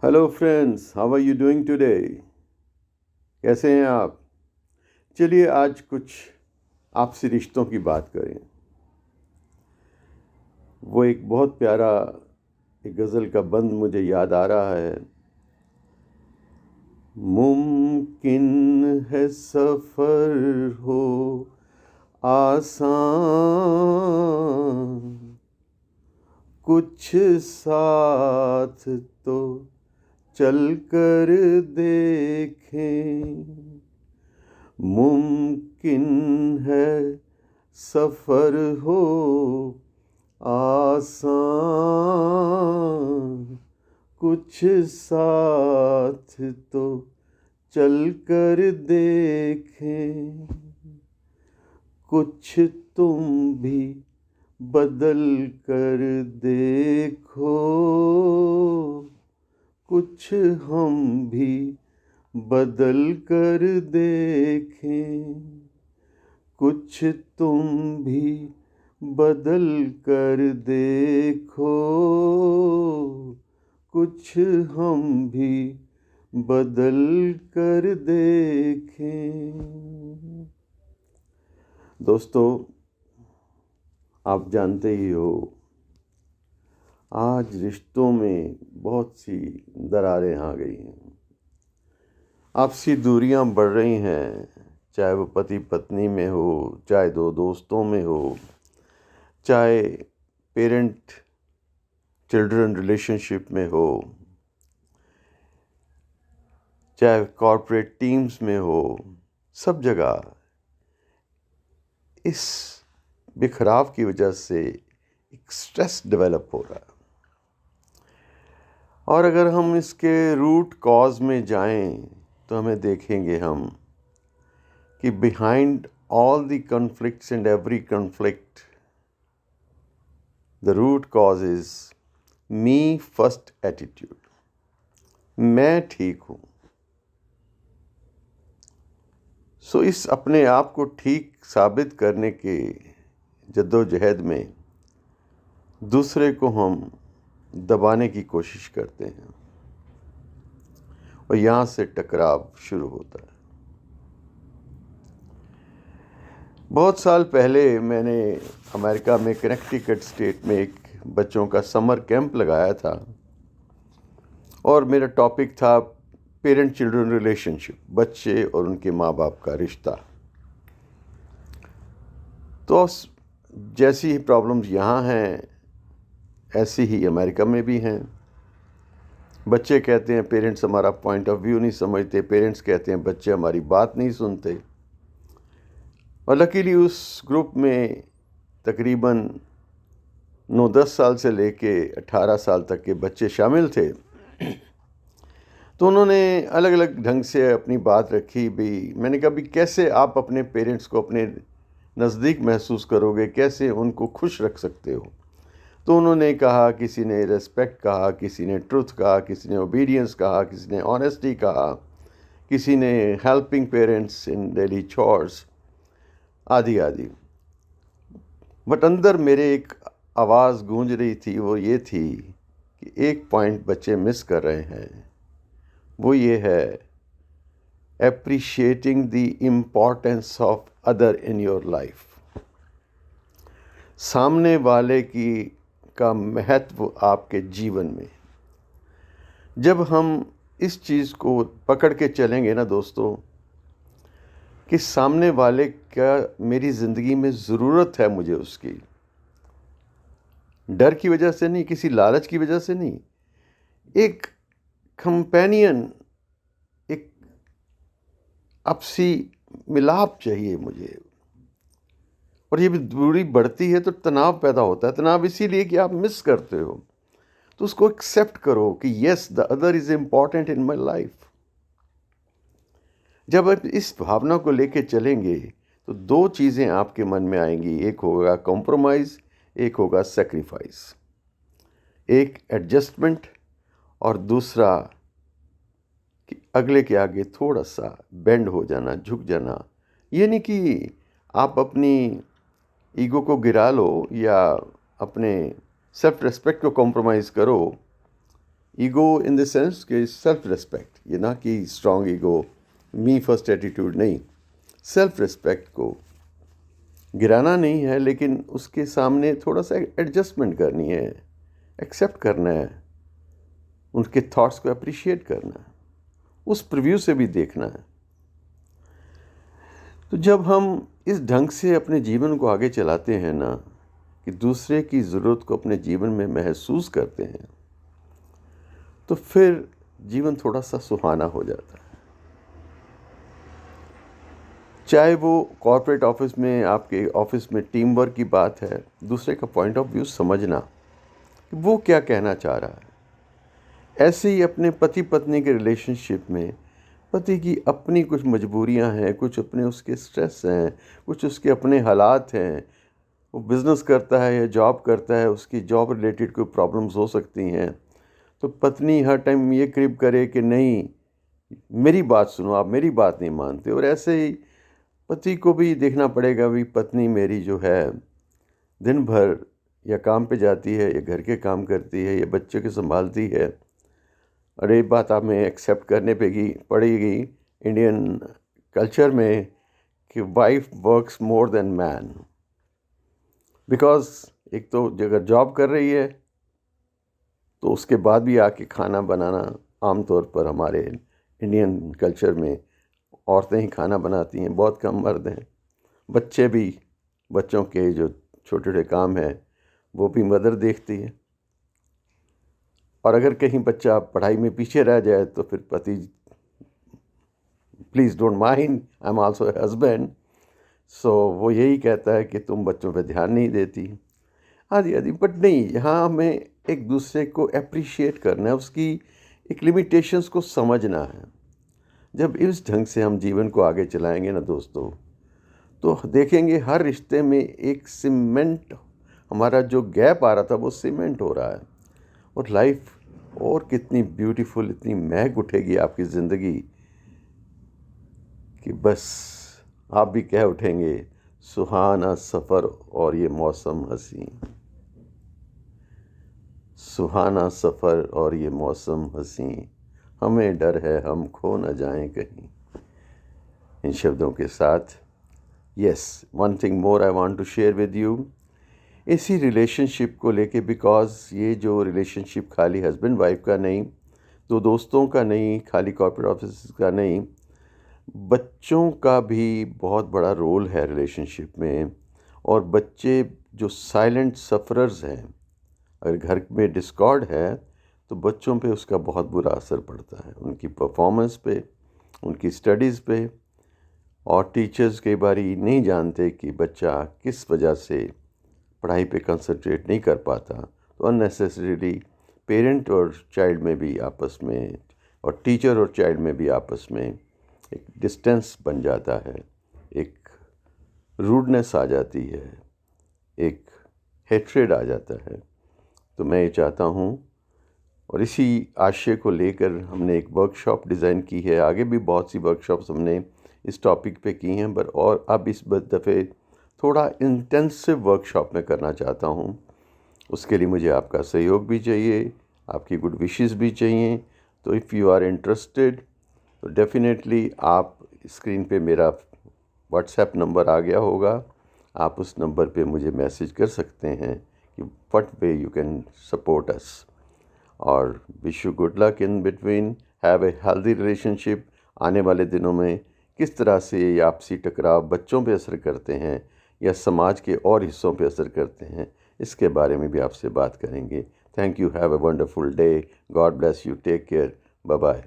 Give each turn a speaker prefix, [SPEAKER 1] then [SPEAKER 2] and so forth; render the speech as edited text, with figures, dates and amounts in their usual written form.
[SPEAKER 1] Hello friends, how are you doing today? कैसे हैं आप? चलिए आज कुछ आपसी रिश्तों की बात करें। वो एक बहुत प्यारा एक गज़ल का बंद मुझे याद आ रहा है। मुमकिन है सफ़र हो आसान, कुछ साथ तो चल कर देखें। मुमकिन है सफ़र हो आसान, कुछ साथ तो चल कर देखें। कुछ तुम भी बदल कर देखो, कुछ हम भी बदल कर देखें। कुछ तुम भी बदल कर देखो, कुछ हम भी बदल कर देखें। दोस्तों, आप जानते ही हो, आज रिश्तों में बहुत सी दरारें आ गई हैं। आपसी दूरियां बढ़ रही हैं, चाहे वो पति पत्नी में हो, चाहे दो दोस्तों में हो, चाहे पेरेंट चिल्ड्रन रिलेशनशिप में हो, चाहे कॉरपोरेट टीम्स में हो। सब जगह इस बिखराव की वजह से एक स्ट्रेस डेवलप हो रहा है। और अगर हम इसके रूट कॉज में जाएं तो हमें देखेंगे हम कि behind all the conflicts and every conflict, the root cause is me first attitude. मैं ठीक हूँ। सो इस अपने आप को ठीक साबित करने के जद्दोजहद में दूसरे को हम दबाने की कोशिश करते हैं और यहाँ से टकराव शुरू होता है। बहुत साल पहले मैंने अमेरिका में कनेक्टिकट स्टेट में एक बच्चों का समर कैंप लगाया था और मेरा टॉपिक था पेरेंट चिल्ड्रन रिलेशनशिप, बच्चे और उनके माँ बाप का रिश्ता। तो जैसी ही प्रॉब्लम्स यहाँ हैं ऐसी ही अमेरिका में भी हैं। बच्चे कहते हैं पेरेंट्स हमारा पॉइंट ऑफ व्यू नहीं समझते, पेरेंट्स कहते हैं बच्चे हमारी बात नहीं सुनते। और लकीली उस ग्रुप में तकरीबन 9-10 साल से लेके 18 साल तक के बच्चे शामिल थे। तो उन्होंने अलग अलग ढंग से अपनी बात रखी भी। मैंने कहा भी कैसे आप अपने पेरेंट्स को अपने नज़दीक महसूस करोगे, कैसे उनको खुश रख सकते हो? तो उन्होंने कहा, किसी ने रेस्पेक्ट कहा, किसी ने ट्रुथ कहा, किसी ने ओबीडियंस कहा, किसी ने ऑनेस्टी कहा, किसी ने हेल्पिंग पेरेंट्स इन डेली चोर्स आदि आदि। बट अंदर मेरे एक आवाज़ गूंज रही थी, वो ये थी कि एक पॉइंट बच्चे मिस कर रहे हैं। वो ये है, appreciating the importance of other in your life. सामने वाले की का महत्व आपके जीवन में। जब हम इस चीज़ को पकड़ के चलेंगे ना दोस्तों, कि सामने वाले का मेरी ज़िंदगी में ज़रूरत है, मुझे उसकी डर की वजह से नहीं, किसी लालच की वजह से नहीं, एक कंपेनियन, एक आपसी मिलाप चाहिए मुझे। और ये भी दूरी बढ़ती है तो तनाव पैदा होता है। तनाव इसीलिए कि आप मिस करते हो। तो उसको एक्सेप्ट करो कि yes, the other is important in my life. जब आप इस भावना को लेके चलेंगे तो दो चीज़ें आपके मन में आएंगी। एक होगा कॉम्प्रोमाइज़, एक होगा सेक्रीफाइस। एक एडजस्टमेंट और दूसरा कि अगले के आगे थोड़ा सा बेंड हो जाना, झुक जाना। ये नहीं कि आप अपनी ईगो को गिरा लो या अपने सेल्फ रिस्पेक्ट को कॉम्प्रोमाइज़ करो। ईगो इन द सेंस कि सेल्फ रिस्पेक्ट, ये ना कि स्ट्रॉन्ग ईगो, मी फर्स्ट एटीट्यूड नहीं, सेल्फ रिस्पेक्ट को गिराना नहीं है, लेकिन उसके सामने थोड़ा सा एडजस्टमेंट करनी है, एक्सेप्ट करना है, उनके थॉट्स को अप्रिशिएट करना है, उस प्रिव्यू से भी देखना है। तो जब हम इस ढंग से अपने जीवन को आगे चलाते हैं ना, कि दूसरे की ज़रूरत को अपने जीवन में महसूस करते हैं, तो फिर जीवन थोड़ा सा सुहाना हो जाता है। चाहे वो कॉर्पोरेट ऑफिस में, आपके ऑफिस में टीम वर्क की बात है, दूसरे का पॉइंट ऑफ व्यू समझना कि वो क्या कहना चाह रहा है। ऐसे ही अपने पति पत्नी के रिलेशनशिप में पति की अपनी कुछ मजबूरियां हैं, कुछ अपने उसके स्ट्रेस हैं, कुछ उसके अपने हालात हैं, वो बिज़नेस करता है या जॉब करता है, उसकी जॉब रिलेटेड कोई प्रॉब्लम्स हो सकती हैं। तो पत्नी हर टाइम ये क्रिप करे कि नहीं, मेरी बात सुनो, आप मेरी बात नहीं मानते। और ऐसे ही पति को भी देखना पड़ेगा, भी पत्नी मेरी जो है दिन भर या काम पे जाती है या घर के काम करती है या बच्चे को संभालती है। और एक बात आप में एक्सेप्ट करने पड़ेगी इंडियन कल्चर में कि wife works more than man, because एक तो अगर जॉब कर रही है तो उसके बाद भी आके खाना बनाना, आमतौर पर हमारे इंडियन कल्चर में औरतें ही खाना बनाती हैं, बहुत कम मर्द हैं। बच्चे भी, बच्चों के जो छोटे छोटे काम हैं वो भी मदर देखती है। और अगर कहीं बच्चा पढ़ाई में पीछे रह जाए तो फिर पति, please don't mind, I am also a husband, so वो यही कहता है कि तुम बच्चों पे ध्यान नहीं देती, आदि आदि। बट नहीं, यहाँ हमें एक दूसरे को अप्रिशिएट करना है, उसकी एक लिमिटेशंस को समझना है। जब इस ढंग से हम जीवन को आगे चलाएंगे ना दोस्तों, तो देखेंगे हर रिश्ते में एक सीमेंट, हमारा जो गैप आ रहा था वो सीमेंट हो रहा है, और लाइफ और कितनी ब्यूटीफुल, इतनी महक उठेगी आपकी ज़िंदगी कि बस आप भी कह उठेंगे, सुहाना सफ़र और ये मौसम हसी, सुहाना सफ़र और ये मौसम हसी, हमें डर है हम खो न जाएं कहीं। इन शब्दों के साथ, yes, one thing more I want to share with you, इसी रिलेशनशिप को लेके, बिकॉज़ ये जो रिलेशनशिप खाली हस्बैंड वाइफ का नहीं, तो दोस्तों का नहीं, खाली कॉर्पोरेट ऑफिस का नहीं, बच्चों का भी बहुत बड़ा रोल है रिलेशनशिप में। और बच्चे जो साइलेंट सफ़रर्स हैं, अगर घर में डिस्कॉर्ड है तो बच्चों पे उसका बहुत बुरा असर पड़ता है, उनकी परफॉर्मेंस पे, उनकी स्टडीज़ पे। और टीचर्स कई बार नहीं जानते कि बच्चा किस वजह से पढ़ाई पे कंसंट्रेट नहीं कर पाता, तो अननेसेसरीली पेरेंट और चाइल्ड में भी आपस में, और टीचर और चाइल्ड में भी आपस में एक डिस्टेंस बन जाता है, एक रूडनेस आ जाती है, एक हेट्रेड आ जाता है। तो मैं ये चाहता हूँ, और इसी आशय को लेकर हमने एक वर्कशॉप डिज़ाइन की है। आगे भी बहुत सी वर्कशॉप्स हमने इस टॉपिक पे की हैं, पर और अब इस दफ़े थोड़ा इंटेंसिव वर्कशॉप में करना चाहता हूँ। उसके लिए मुझे आपका सहयोग भी चाहिए, आपकी गुड विशेस भी चाहिए। तो इफ़ यू आर इंटरेस्टेड, तो डेफिनेटली आप स्क्रीन पे मेरा व्हाट्सएप नंबर आ गया होगा, आप उस नंबर पे मुझे मैसेज कर सकते हैं कि what way you can support us. और wish you good luck in between, have a healthy relationship. आने वाले दिनों में किस तरह से ये आपसी टकराव बच्चों पे असर करते हैं या समाज के और हिस्सों पे असर करते हैं, इसके बारे में भी आपसे बात करेंगे। Thank you, have a wonderful day, God bless you, take care, bye bye.